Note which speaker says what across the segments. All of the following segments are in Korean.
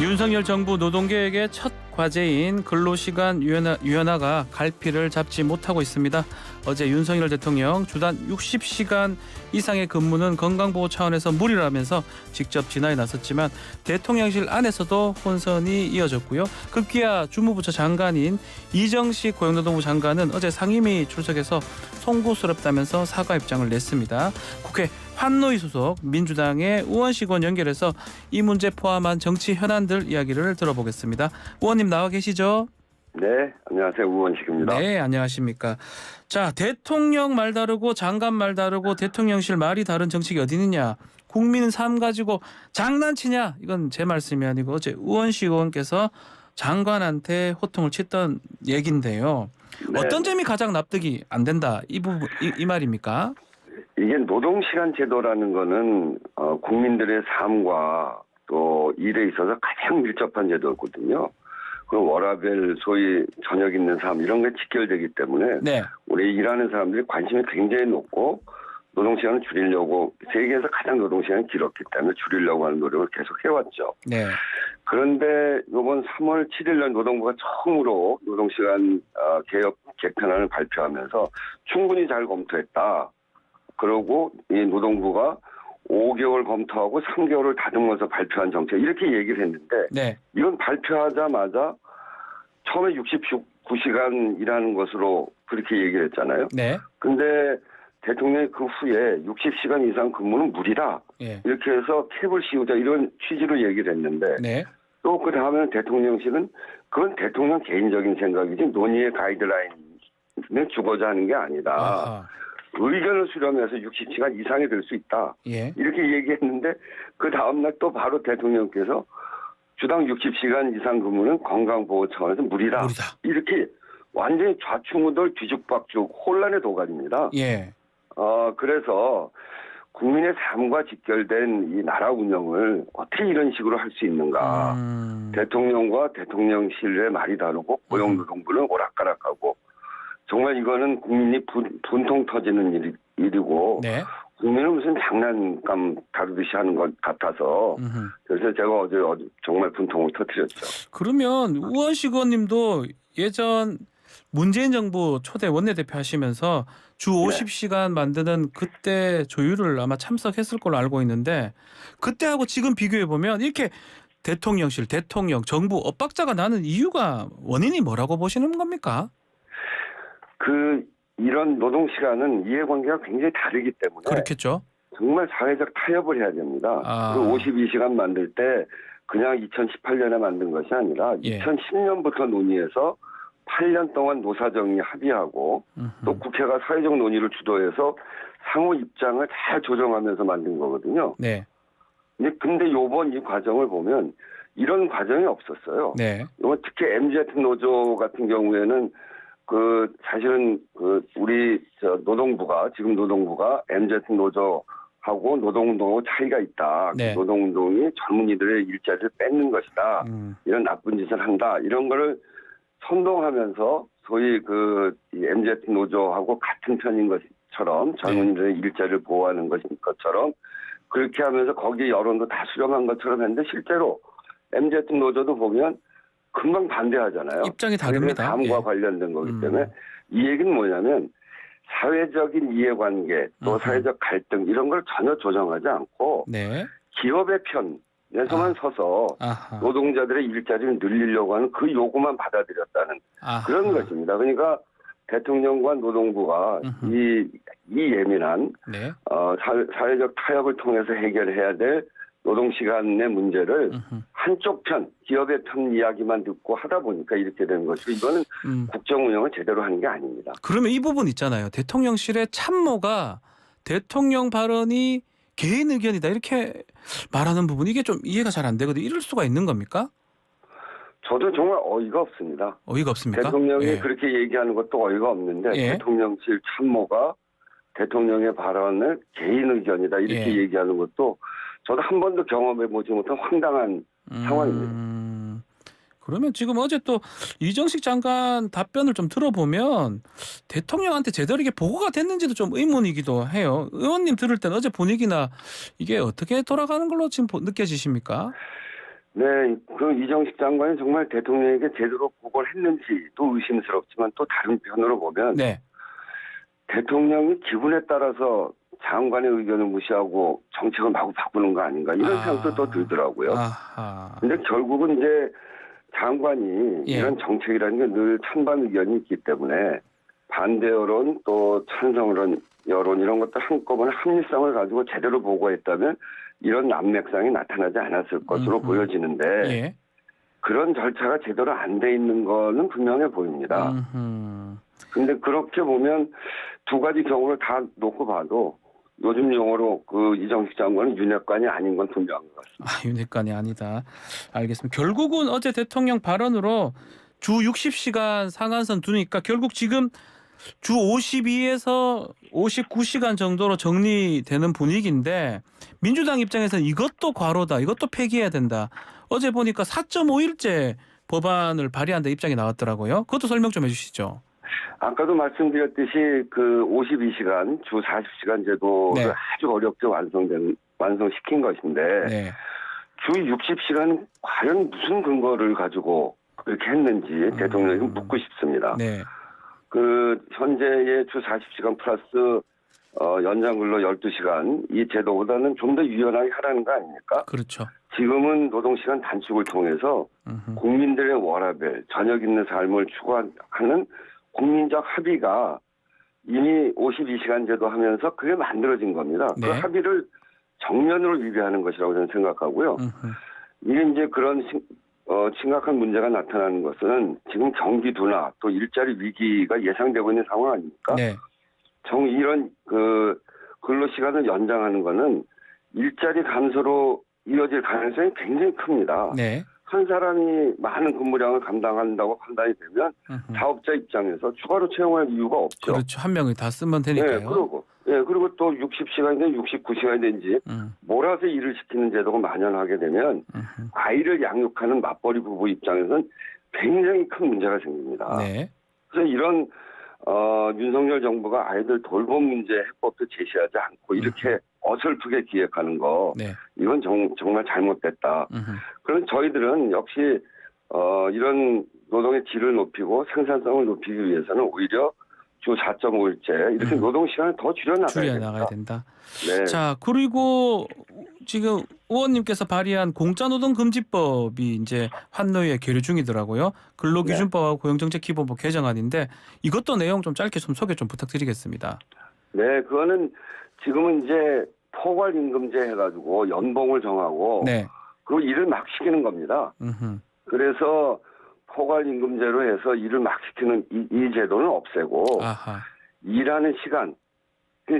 Speaker 1: 윤석열 정부 노동개혁의 첫 과제인 근로시간 유연화가 갈피를 잡지 못하고 있습니다. 어제 윤석열 대통령 주단 60시간 이상의 근무는 건강보호 차원에서 무리라면서 직접 진화에 나섰지만 대통령실 안에서도 혼선이 이어졌고요. 급기야 주무부처 장관인 이정식 고용노동부 장관은 어제 상임위 출석해서 송구스럽다면서 사과 입장을 냈습니다. 국회 환노위 소속 민주당의 우원식원 연결해서 이 문제 포함한 정치 현안들 이야기를 들어보겠습니다. 의원님 나와 계시죠?
Speaker 2: 네, 안녕하세요. 우원식입니다.
Speaker 1: 네, 안녕하십니까. 자, 대통령 말 다르고 장관 말 다르고 대통령실 말이 다른 정책이 어디 있느냐. 국민 삶 가지고 장난치냐. 이건 제 말씀이 아니고 어제 우원식 의원께서 장관한테 호통을 쳤던 얘기인데요.
Speaker 2: 네.
Speaker 1: 어떤 점이 가장 납득이 안 된다. 이 부분 이 말입니까?
Speaker 2: 이게 노동시간 제도라는 거는 국민들의 삶과 또 일에 있어서 가장 밀접한 제도거든요. 그 워라밸, 소위 저녁 있는 삶 이런 게 직결되기 때문에
Speaker 1: 네.
Speaker 2: 우리 일하는 사람들이 관심이 굉장히 높고 노동시간을 줄이려고 세계에서 가장 노동시간이 길었기 때문에 줄이려고 하는 노력을 계속 해왔죠.
Speaker 1: 네.
Speaker 2: 그런데 이번 3월 7일 날 노동부가 처음으로 노동시간 개혁 개편안을 발표하면서 충분히 잘 검토했다. 그러고 이 노동부가 5개월 검토하고 3개월을 다듬어서 발표한 정책 이렇게 얘기를 했는데
Speaker 1: 네.
Speaker 2: 이건 발표하자마자 처음에 69시간 일하는 것으로 그렇게 얘기를 했잖아요.
Speaker 1: 네.
Speaker 2: 근데 대통령이 그 후에 60시간 이상 근무는 무리다.
Speaker 1: 예.
Speaker 2: 이렇게 해서 캡을 씌우자 이런 취지로 얘기를 했는데
Speaker 1: 네.
Speaker 2: 또 그 다음에는 대통령실은 그건 대통령 개인적인 생각이지 논의의 가이드라인을 주고자 하는 게 아니다.
Speaker 1: 아하.
Speaker 2: 의견을 수렴해서 60시간 이상이 될 수 있다.
Speaker 1: 예.
Speaker 2: 이렇게 얘기했는데 그 다음날 또 바로 대통령께서 주당 60시간 이상 근무는 건강보호 차원에서 무리다.
Speaker 1: 무리다.
Speaker 2: 이렇게 완전히 좌충우돌 뒤죽박죽 혼란의 도가니입니다.
Speaker 1: 예.
Speaker 2: 그래서 국민의 삶과 직결된 이 나라 운영을 어떻게 이런 식으로 할 수 있는가. 대통령과 대통령실의 말이 다르고 고용노동부는 오락가락하고 정말 이거는 국민이 분통 터지는 일이고
Speaker 1: 네.
Speaker 2: 국민은 무슨 장난감 다루듯이 하는 것 같아서 그래서 제가 어제 정말 분통을 터뜨렸죠.
Speaker 1: 그러면 우원식 의원님도 예전 문재인 정부 초대 원내대표 하시면서 주 50시간 만드는 그때 조율을 아마 참석했을 걸로 알고 있는데 그때하고 지금 비교해 보면 이렇게 대통령실, 대통령, 정부 엇박자가 나는 이유가 원인이 뭐라고 보시는 겁니까?
Speaker 2: 이런 노동시간은 이해관계가 굉장히 다르기 때문에
Speaker 1: 그렇겠죠.
Speaker 2: 정말 사회적 타협을 해야 됩니다. 그리고 52시간 만들 때 그냥 2018년에 만든 것이 아니라
Speaker 1: 예.
Speaker 2: 2010년부터 논의해서 8년 동안 노사정이 합의하고 또 국회가 사회적 논의를 주도해서 상호 입장을 잘 조정하면서 만든 거거든요.
Speaker 1: 네.
Speaker 2: 근데 요번 이 과정을 보면 이런 과정이 없었어요.
Speaker 1: 네.
Speaker 2: 특히 MZ 노조 같은 경우에는 사실은 우리 노동부가 지금 노동부가 MZ 노조하고 노동운동하고 차이가 있다.
Speaker 1: 네.
Speaker 2: 노동운동이 젊은이들의 일자리를 뺏는 것이다. 이런 나쁜 짓을 한다. 이런 거를 선동하면서 소위 이 MZ 노조하고 같은 편인 것처럼 젊은이들의 일자리를 보호하는 것처럼 그렇게 하면서 거기에 여론도 다 수렴한 것처럼 했는데 실제로 MZ 노조도 보면 금방 반대하잖아요.
Speaker 1: 입장이 다릅니다.
Speaker 2: 삶과
Speaker 1: 예.
Speaker 2: 관련된 거기 때문에 이 얘기는 뭐냐면 사회적인 이해관계 또 사회적 갈등 이런 걸 전혀 조정하지 않고
Speaker 1: 네.
Speaker 2: 기업의 편에서만 서서
Speaker 1: 아하.
Speaker 2: 노동자들의 일자리를 늘리려고 하는 그 요구만 받아들였다는
Speaker 1: 아하.
Speaker 2: 그런 것입니다. 그러니까 대통령과 노동부가 이 예민한
Speaker 1: 네.
Speaker 2: 사회적 타협을 통해서 해결해야 될 노동시간의 문제를 한쪽 편, 기업의 편 이야기만 듣고 하다 보니까 이렇게 된 것이고 이거는 국정 운영을 제대로 하는 게 아닙니다.
Speaker 1: 그러면 이 부분 있잖아요. 대통령실의 참모가 대통령 발언이 개인 의견이다 이렇게 말하는 부분 이게 좀 이해가 잘 안 되거든요. 이럴 수가 있는 겁니까?
Speaker 2: 저도 정말 어이가 없습니다.
Speaker 1: 어이가 없습니까?
Speaker 2: 대통령이
Speaker 1: 예.
Speaker 2: 그렇게 얘기하는 것도 어이가 없는데
Speaker 1: 예.
Speaker 2: 대통령실 참모가 대통령의 발언을 개인 의견이다 이렇게 얘기하는 것도 저도 한 번도 경험해보지 못한 황당한 상황입니다.
Speaker 1: 그러면 지금 어제 또 이정식 장관 답변을 좀 들어보면 대통령한테 제대로 이게 보고가 됐는지도 좀 의문이기도 해요. 의원님 들을 때는 어제 분위기나 이게 어떻게 돌아가는 걸로 지금 느껴지십니까?
Speaker 2: 네, 그 이정식 장관이 정말 대통령에게 제대로 보고를 했는지도 의심스럽지만 또 다른 편으로 보면
Speaker 1: 네.
Speaker 2: 대통령이 기분에 따라서 장관의 의견을 무시하고 정책을 마구 바꾸는 거 아닌가 이런 생각도 또 들더라고요.
Speaker 1: 아하.
Speaker 2: 근데 결국은 이제 장관이
Speaker 1: 예.
Speaker 2: 이런 정책이라는 게 늘 찬반 의견이 있기 때문에 반대 여론 또 찬성 여론 이런 것들 한꺼번에 합리성을 가지고 제대로 보고했다면 이런 난맥상이 나타나지 않았을 것으로 보여지는데
Speaker 1: 예.
Speaker 2: 그런 절차가 제대로 안 돼 있는 거는 분명해 보입니다. 근데 그렇게 보면 두 가지 경우를 다 놓고 봐도 요즘 용어로 그 이정식 장관은 윤핵관이 아닌 건 분명한 것 같습니다.
Speaker 1: 윤핵관이 아니다. 알겠습니다. 결국은 어제 대통령 발언으로 주 60시간 상한선 두니까 결국 지금 주 52에서 59시간 정도로 정리되는 분위기인데 민주당 입장에서는 이것도 과로다. 이것도 폐기해야 된다. 어제 보니까 4.5일째 법안을 발의한다 입장이 나왔더라고요. 그것도 설명 좀 해주시죠.
Speaker 2: 아까도 말씀드렸듯이 그 52시간 주 40시간 제도를
Speaker 1: 네.
Speaker 2: 아주 어렵게 완성시킨 것인데
Speaker 1: 네.
Speaker 2: 주 60시간 과연 무슨 근거를 가지고 그렇게 했는지 대통령에게 묻고 싶습니다.
Speaker 1: 네.
Speaker 2: 그 현재의 주 40시간 플러스 연장 근로 12시간 이 제도보다는 좀 더 유연하게 하라는 거 아닙니까?
Speaker 1: 그렇죠.
Speaker 2: 지금은 노동시간 단축을 통해서 국민들의 워라밸, 저녁 있는 삶을 추구하는 국민적 합의가 이미 52시간 제도 하면서 그게 만들어진 겁니다.
Speaker 1: 네.
Speaker 2: 그 합의를 정면으로 위배하는 것이라고 저는 생각하고요. 이게 이제 그런 심각한 문제가 나타나는 것은 지금 경기 둔화 또 일자리 위기가 예상되고 있는 상황 아닙니까?
Speaker 1: 네.
Speaker 2: 이런 그 근로 시간을 연장하는 거는 일자리 감소로 이어질 가능성이 굉장히 큽니다.
Speaker 1: 네.
Speaker 2: 한 사람이 많은 근무량을 감당한다고 판단이 되면 사업자 입장에서 추가로 채용할 이유가 없죠.
Speaker 1: 그렇죠. 한 명이 다 쓰면 되니까요.
Speaker 2: 네, 그리고 또 60시간이든 69시간이든지 몰아서 일을 시키는 제도가 만연하게 되면 아이를 양육하는 맞벌이 부부 입장에서는 굉장히 큰 문제가 생깁니다.
Speaker 1: 네.
Speaker 2: 그래서 이런 윤석열 정부가 아이들 돌봄 문제 해법도 제시하지 않고 이렇게 어설프게 기획하는 거
Speaker 1: 네.
Speaker 2: 이건 정말 잘못됐다. 그럼 저희들은 역시 이런 노동의 질을 높이고 생산성을 높이기 위해서는 오히려 주 4.5일째 이렇게 노동 시간을 더 줄여나가야
Speaker 1: 된다.
Speaker 2: 네.
Speaker 1: 자, 그리고 지금 의원님께서 발의한 공짜노동금지법이 이제 환노위에 계류 중이더라고요. 근로기준법하고 고용정책기본법 개정안인데 이것도 내용 좀 짧게 좀 소개 좀 부탁드리겠습니다.
Speaker 2: 네, 그거는 지금은 이제 포괄임금제 해가지고 연봉을 정하고
Speaker 1: 네.
Speaker 2: 그리고 일을 막 시키는 겁니다. 그래서 포괄임금제로 해서 일을 막 시키는 이 제도는 없애고
Speaker 1: 아하.
Speaker 2: 일하는 시간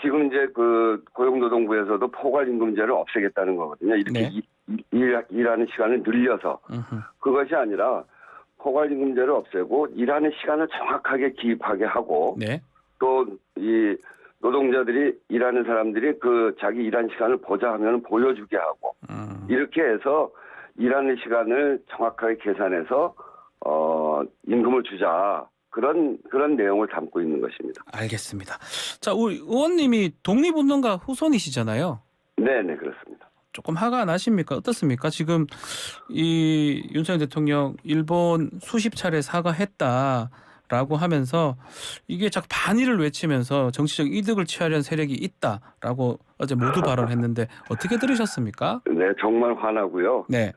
Speaker 2: 지금 이제 그 고용노동부에서도 포괄임금제를 없애겠다는 거거든요. 이렇게
Speaker 1: 네.
Speaker 2: 일하는 시간을 늘려서 그것이 아니라 포괄임금제를 없애고 일하는 시간을 정확하게 기입하게 하고
Speaker 1: 네.
Speaker 2: 또 이 노동자들이 일하는 사람들이 그 자기 일한 시간을 보자 하면 보여주게 하고 이렇게 해서 일하는 시간을 정확하게 계산해서 임금을 주자. 그런 내용을 담고 있는 것입니다.
Speaker 1: 알겠습니다. 자, 우리 의원님이 독립운동가 후손이시잖아요.
Speaker 2: 네, 그렇습니다.
Speaker 1: 조금 화가 나십니까? 어떻습니까? 지금 이 윤석열 대통령 일본 수십 차례 사과했다라고 하면서 이게 자꾸 반일을 외치면서 정치적 이득을 취하려는 세력이 있다라고 어제 모두 발언했는데 어떻게 들으셨습니까?
Speaker 2: 네, 정말 화나고요.
Speaker 1: 네.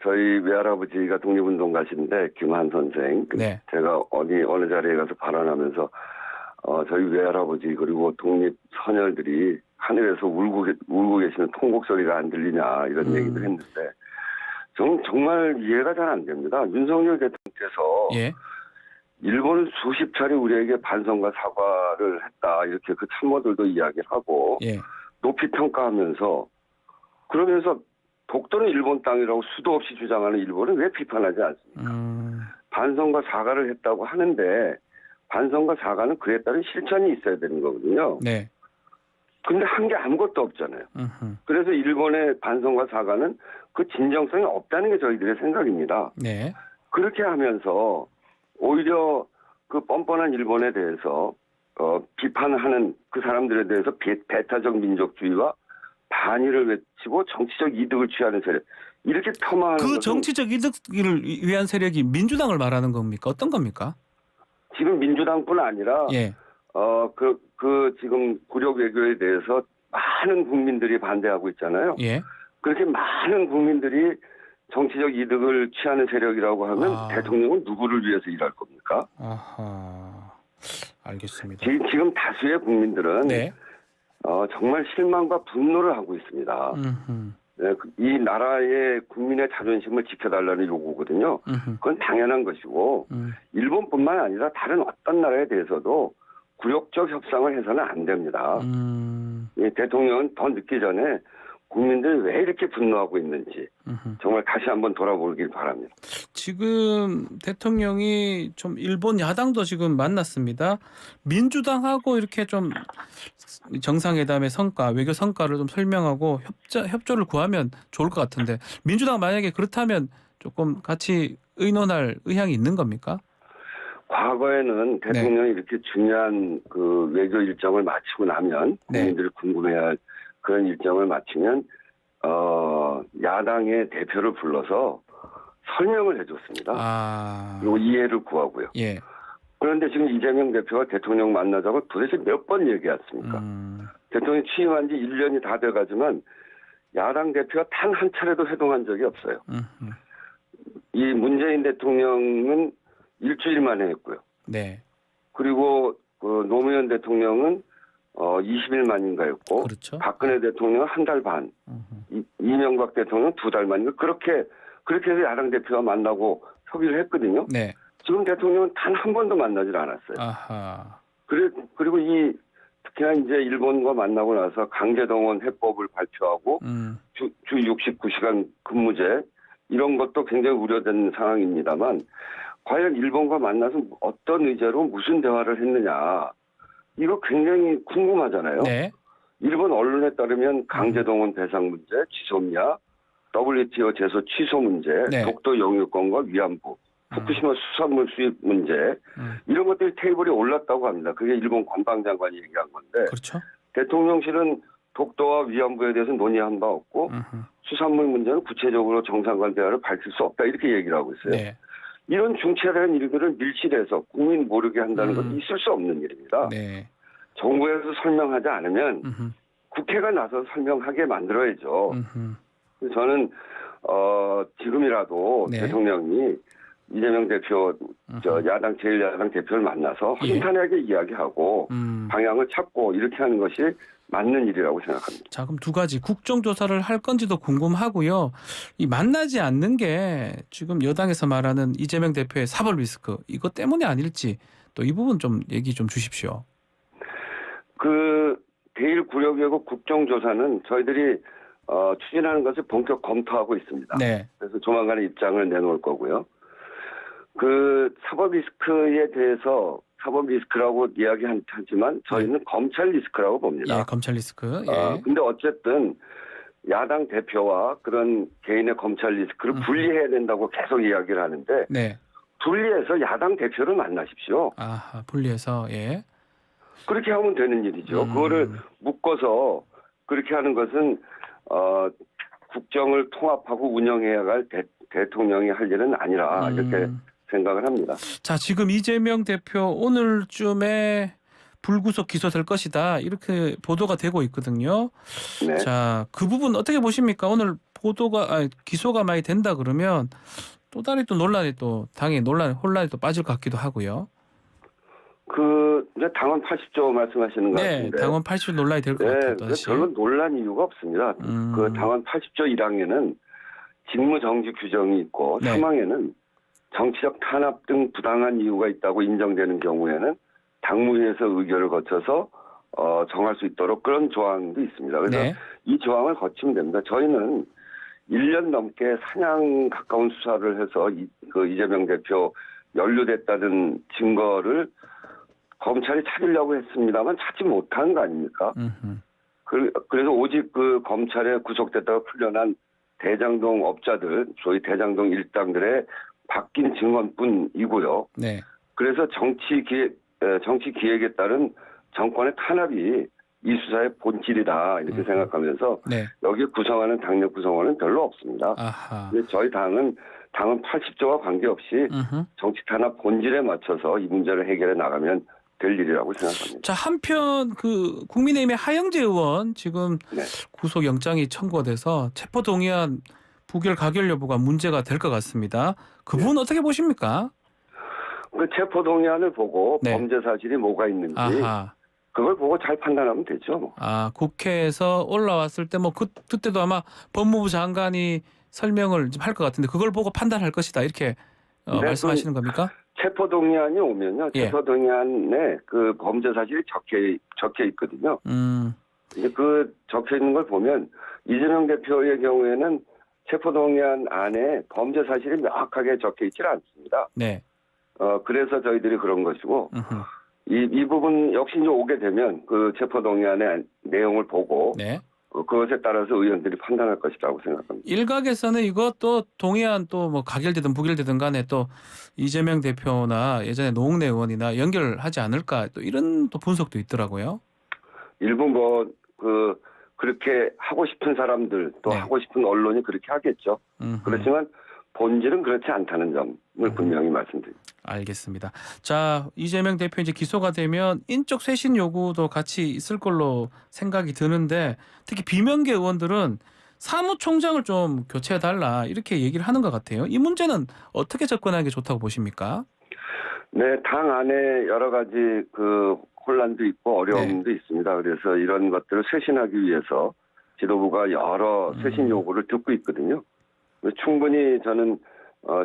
Speaker 2: 저희 외할아버지가 독립운동가신데 김한 선생.
Speaker 1: 네.
Speaker 2: 제가 어느 자리에 가서 발언하면서 저희 외할아버지 그리고 독립 선열들이 하늘에서 울고 계시는 통곡 소리가 안 들리냐 이런 얘기도 했는데 정말 이해가 잘 안 됩니다. 윤석열 대통령께서
Speaker 1: 예.
Speaker 2: 일본은 수십 차례 우리에게 반성과 사과를 했다 이렇게 그 참모들도 이야기를 하고
Speaker 1: 예.
Speaker 2: 높이 평가하면서 그러면서 독도는 일본 땅이라고 수도 없이 주장하는 일본은 왜 비판하지 않습니까? 반성과 사과를 했다고 하는데 반성과 사과는 그에 따른 실천이 있어야 되는 거거든요.
Speaker 1: 네.
Speaker 2: 근데 한 게 아무것도 없잖아요. 그래서 일본의 반성과 사과는 그 진정성이 없다는 게 저희들의 생각입니다.
Speaker 1: 네.
Speaker 2: 그렇게 하면서 오히려 그 뻔뻔한 일본에 대해서 비판하는 그 사람들에 대해서 배타적 민족주의와 반일을 외치고 정치적 이득을 취하는 세력 이렇게 폄하하는
Speaker 1: 그
Speaker 2: 것은
Speaker 1: 정치적 이득을 위한 세력이 민주당을 말하는 겁니까? 어떤 겁니까?
Speaker 2: 지금 민주당뿐 아니라
Speaker 1: 예.
Speaker 2: 지금 굴욕 외교에 대해서 많은 국민들이 반대하고 있잖아요.
Speaker 1: 예.
Speaker 2: 그렇게 많은 국민들이 정치적 이득을 취하는 세력이라고 하면 대통령은 누구를 위해서 일할 겁니까?
Speaker 1: 아하. 알겠습니다.
Speaker 2: 지금 다수의 국민들은
Speaker 1: 네.
Speaker 2: 정말 실망과 분노를 하고 있습니다. 네, 이 나라의 국민의 자존심을 지켜달라는 요구거든요. 그건 당연한 것이고 일본뿐만 아니라 다른 어떤 나라에 대해서도 굴욕적 협상을 해서는 안 됩니다. 이 대통령은 더 늦기 전에 국민들이 왜 이렇게 분노하고 있는지 정말 다시 한번 돌아보길 바랍니다.
Speaker 1: 지금 대통령이 좀 일본 야당도 지금 만났습니다. 민주당하고 이렇게 좀 정상회담의 성과, 외교 성과를 좀 설명하고 협조를 구하면 좋을 것 같은데 민주당 만약에 그렇다면 조금 같이 의논할 의향이 있는 겁니까?
Speaker 2: 과거에는 대통령이 이렇게 중요한 그 외교 일정을 마치고 나면 국민들이 궁금해할 그런 일정을 마치면 야당의 대표를 불러서 설명을 해줬습니다. 그리고 이해를 구하고요.
Speaker 1: 예.
Speaker 2: 그런데 지금 이재명 대표가 대통령 만나자고 도대체 몇 번 얘기했습니까? 대통령이 취임한 지 1년이 다 돼가지만 야당 대표가 단 한 차례도 회동한 적이 없어요. 이 문재인 대통령은 일주일 만에 했고요.
Speaker 1: 네.
Speaker 2: 그리고 그 노무현 대통령은 20일 만인가였고,
Speaker 1: 그렇죠.
Speaker 2: 박근혜 대통령은 한 달 반, 이명박 대통령은 2달 만인가 그렇게 해서 야당 대표가 만나고 협의를 했거든요.
Speaker 1: 네.
Speaker 2: 지금 대통령은 단 한 번도 만나질 않았어요.
Speaker 1: 아하.
Speaker 2: 그리고 특히나 이제 일본과 만나고 나서 강제동원 해법을 발표하고 주 69시간 근무제 이런 것도 굉장히 우려되는 상황입니다만 과연 일본과 만나서 어떤 의제로 무슨 대화를 했느냐 이거 굉장히 궁금하잖아요.
Speaker 1: 네.
Speaker 2: 일본 언론에 따르면 강제동원 배상 문제, 지소미아, WTO 제소 취소 문제, 독도 영유권과 위안부, 후쿠시마 수산물 수입 문제 이런 것들이 테이블에 올랐다고 합니다. 그게 일본 관방장관이 얘기한 건데
Speaker 1: 그렇죠.
Speaker 2: 대통령실은 독도와 위안부에 대해서 논의한 바 없고 수산물 문제는 구체적으로 정상간 대화를 밝힐 수 없다 이렇게 얘기를 하고 있어요.
Speaker 1: 네.
Speaker 2: 이런 중차대한 일들을 밀실해서 국민 모르게 한다는 건 있을 수 없는 일입니다.
Speaker 1: 네.
Speaker 2: 정부에서 설명하지 않으면 국회가 나서 설명하게 만들어야죠. 저는 지금이라도 대통령이 이재명 대표 야당 제1야당 대표를 만나서 허심탄회하게 이야기하고 방향을 찾고 이렇게 하는 것이 맞는 일이라고 생각합니다.
Speaker 1: 자, 그럼 두 가지 국정조사를 할 건지도 궁금하고요. 이 만나지 않는 게 지금 여당에서 말하는 이재명 대표의 사법 리스크 이것 때문이 아닐지 또 이 부분 좀 얘기 좀 주십시오.
Speaker 2: 그 대일 구력외국 국정조사는 저희들이 추진하는 것을 본격 검토하고 있습니다.
Speaker 1: 네.
Speaker 2: 그래서 조만간에 입장을 내놓을 거고요. 그 사법 리스크에 대해서 사법 리스크라고 이야기하지만 저희는 검찰 리스크라고 봅니다.
Speaker 1: 예, 검찰 리스크. 예.
Speaker 2: 근데 어쨌든 야당 대표와 그런 개인의 검찰 리스크를 분리해야 된다고 계속 이야기를 하는데 분리해서 야당 대표를 만나십시오.
Speaker 1: 아하, 분리해서 예.
Speaker 2: 그렇게 하면 되는 일이죠. 그거를 묶어서 그렇게 하는 것은 국정을 통합하고 운영해야 할 대통령이 할 일은 아니라 이렇게 생각을 합니다.
Speaker 1: 자, 지금 이재명 대표 오늘쯤에 불구속 기소될 것이다 이렇게 보도가 되고 있거든요.
Speaker 2: 네.
Speaker 1: 자, 그 부분 어떻게 보십니까? 오늘 기소가 많이 된다 그러면 또 다른 또 논란이 또 당의 혼란이 또 빠질 것 같기도 하고요.
Speaker 2: 이제 당원 80조 말씀하시는 것 같은데.
Speaker 1: 네, 당원 80조 논란이 될 것 같아요.
Speaker 2: 별로 논란 이유가 없습니다. 그 당원 80조 1항에는 직무 정지 규정이 있고 3항에는 정치적 탄압 등 부당한 이유가 있다고 인정되는 경우에는 당무위에서 의결을 거쳐서 정할 수 있도록 그런 조항도 있습니다. 그래서 이 조항을 거치면 됩니다. 저희는 1년 넘게 사냥 가까운 수사를 해서 이재명 대표 연루됐다는 증거를 검찰이 찾으려고 했습니다만 찾지 못한 거 아닙니까? 그래서 오직 그 검찰에 구속됐다가 풀려난 대장동 업자들, 소위 대장동 일당들의 바뀐 증언뿐이고요. 그래서 정치 기획에 따른 정권의 탄압이 이 수사의 본질이다 이렇게 생각하면서
Speaker 1: 네.
Speaker 2: 여기 구성하는 당내 구성원은 별로 없습니다.
Speaker 1: 아하.
Speaker 2: 근데 저희 당은 80조와 관계없이
Speaker 1: 음흠.
Speaker 2: 정치 탄압 본질에 맞춰서 이 문제를 해결해 나가면 될 일이라고 생각합니다.
Speaker 1: 자, 한편 그 국민의힘의 하영재 의원 지금
Speaker 2: 네.
Speaker 1: 구속영장이 청구가 돼서 체포동의안 부결 가결 여부가 문제가 될 것 같습니다. 그분 어떻게 보십니까?
Speaker 2: 그 체포동의안을 보고
Speaker 1: 네.
Speaker 2: 범죄 사실이 뭐가 있는지
Speaker 1: 아하.
Speaker 2: 그걸 보고 잘 판단하면 되죠.
Speaker 1: 아, 국회에서 올라왔을 때 뭐 그때도 아마 법무부 장관이 설명을 할 것 같은데 그걸 보고 판단할 것이다 이렇게
Speaker 2: 네,
Speaker 1: 말씀하시는 겁니까?
Speaker 2: 체포동의안이 오면요.
Speaker 1: 예.
Speaker 2: 체포동의안에 그 범죄 사실이 적혀 있거든요. 이제 그 적혀 있는 걸 보면 이재명 대표의 경우에는 체포동의안 안에 범죄 사실이 명확하게 적혀 있지 않습니다.
Speaker 1: 네.
Speaker 2: 그래서 저희들이 그런 것이고
Speaker 1: 음흠.
Speaker 2: 이 부분 역시 이제 오게 되면 그 체포동의안의 내용을 보고
Speaker 1: 네.
Speaker 2: 그것에 따라서 의원들이 판단할 것이라고 생각합니다.
Speaker 1: 일각에서는 이것도 동의안 또 뭐 가결되든 부결되든 간에 또 이재명 대표나 예전에 노웅래 의원이나 연결하지 않을까 또 이런 또 분석도 있더라고요.
Speaker 2: 일부 그렇게 하고 싶은 사람들 또
Speaker 1: 네.
Speaker 2: 하고 싶은 언론이 그렇게 하겠죠. 그렇지만 본질은 그렇지 않다는 점을 분명히 말씀드립니다.
Speaker 1: 알겠습니다. 자, 이재명 대표 이제 기소가 되면 인적 쇄신 요구도 같이 있을 걸로 생각이 드는데 특히 비명계 의원들은 사무총장을 좀 교체해달라 이렇게 얘기를 하는 것 같아요. 이 문제는 어떻게 접근하는 게 좋다고 보십니까?
Speaker 2: 네, 당 안에 여러 가지 그 혼란도 있고 어려움도 있습니다. 그래서 이런 것들을 쇄신하기 위해서 지도부가 여러 쇄신 요구를 듣고 있거든요. 충분히 저는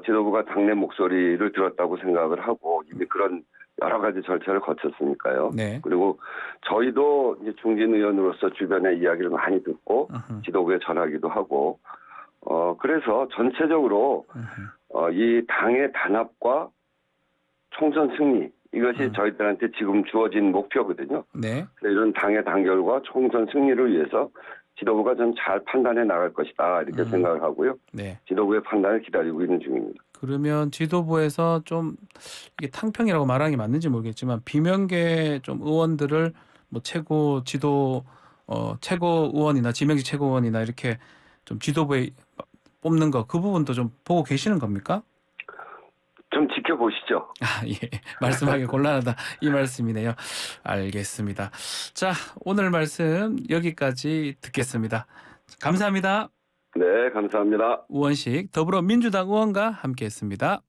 Speaker 2: 지도부가 당내 목소리를 들었다고 생각을 하고 이미 그런 여러 가지 절차를 거쳤으니까요.
Speaker 1: 네.
Speaker 2: 그리고 저희도 이제 중진 의원으로서 주변의 이야기를 많이 듣고 지도부에 전하기도 하고 그래서 전체적으로 이 당의 단합과 총선 승리 이것이 저희들한테 지금 주어진 목표거든요.
Speaker 1: 네.
Speaker 2: 이런 당의 단결과 총선 승리를 위해서 지도부가 좀 잘 판단해 나갈 것이다 이렇게 생각을 하고요.
Speaker 1: 네.
Speaker 2: 지도부의 판단을 기다리고 있는 중입니다.
Speaker 1: 그러면 지도부에서 좀 이게 탕평이라고 말하는 게 맞는지 모르겠지만 비명계 좀 의원들을 뭐 최고 지도 최고 의원이나 지명직 최고 의원이나 이렇게 좀 지도부에 뽑는 거 그 부분도 좀 보고 계시는 겁니까?
Speaker 2: 좀 지켜보시죠.
Speaker 1: 아, 예. 말씀하기 곤란하다. 이 말씀이네요. 알겠습니다. 자, 오늘 말씀 여기까지 듣겠습니다. 감사합니다.
Speaker 2: 네, 감사합니다.
Speaker 1: 우원식 더불어민주당 의원과 함께했습니다.